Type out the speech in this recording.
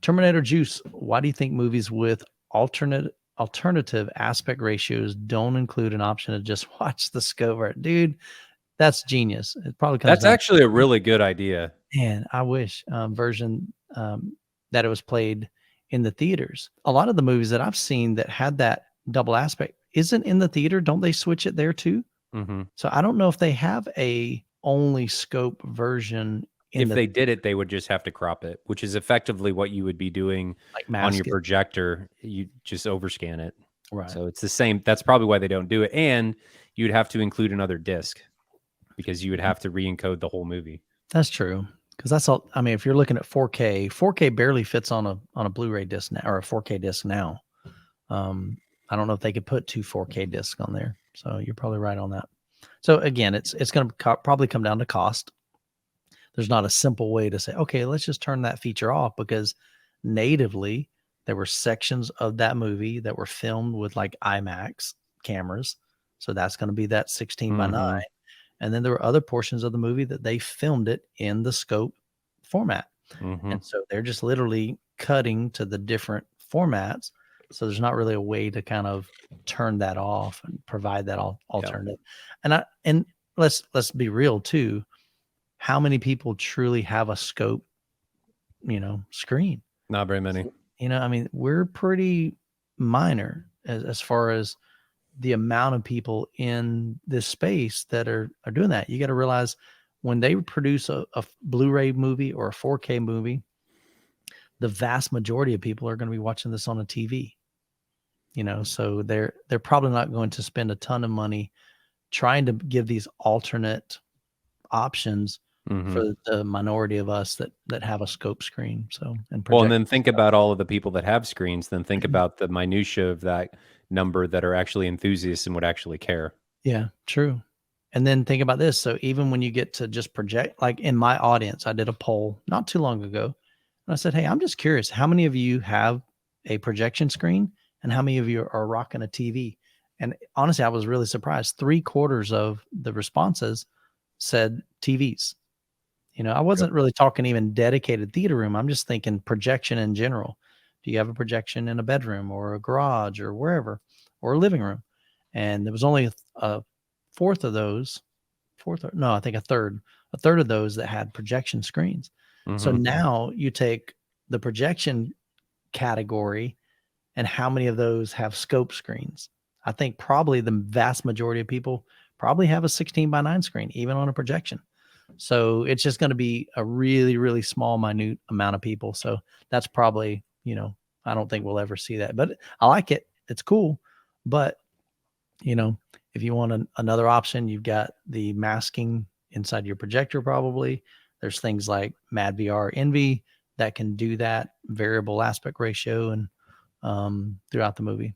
Terminator Juice. Why do you think movies with alternative aspect ratios don't include an option to just watch the scope? Dude, that's genius. It probably comes That's down actually a really good idea. Man, I wish version that it was played in the theaters. A lot of the movies that I've seen that had that double aspect isn't in the theater. Don't they switch it there too? Mm-hmm. So I don't know if they have a only scope version in If the they did it, they would just have to crop it, which is effectively what you would be doing like on your mask it. projector. You just overscan it. Right. So it's the same. That's probably why they don't do it. And you'd have to include another disc because you would have to re-encode the whole movie. That's true. Because that's all. I mean, if you're looking at 4K, 4K barely fits on a Blu-ray disc now or a 4K disc now. I don't know if they could put two 4K discs on there. So you're probably right on that. So again, it's going to probably come down to cost. There's not a simple way to say, okay, let's just turn that feature off, because natively there were sections of that movie that were filmed with like IMAX cameras. So that's going to be that 16 by 9. And then there were other portions of the movie that they filmed it in the scope format. And so they're just literally cutting to the different formats. So there's not really a way to kind of turn that off and provide that alternative. And let's be real too. How many people truly have a scope, screen? Not very many. I mean, we're pretty minor as far as the amount of people in this space that are doing that. You got to realize when they produce a Blu-ray movie or a 4K movie, the vast majority of people are going to be watching this on a TV. So they're probably not going to spend a ton of money trying to give these alternate options for the minority of us that have a scope screen. So, and then think about all of the people that have screens, then think about the minutia of that number that are actually enthusiasts and would actually care. Yeah, true. And then think about this. So even when you get to just project, like in my audience, I did a poll not too long ago, and I said, hey, I'm just curious, how many of you have a projection screen and how many of you are rocking a TV? And honestly, I was really surprised. 3/4 of the responses said TVs. I wasn't really talking even dedicated theater room. I'm just thinking projection in general. Do you have a projection in a bedroom or a garage or wherever, or a living room? And there was only a fourth of those, I think a third of those that had projection screens. So now you take the projection category and how many of those have scope screens. I think probably the vast majority of people probably have a 16 by 9 screen, even on a projection. So it's just going to be a really, really small, minute amount of people. So that's probably, I don't think we'll ever see that, but I like it. It's cool. But, if you want another option, you've got the masking inside your projector. Probably there's things like Mad VR Envy that can do that variable aspect ratio and throughout the movie.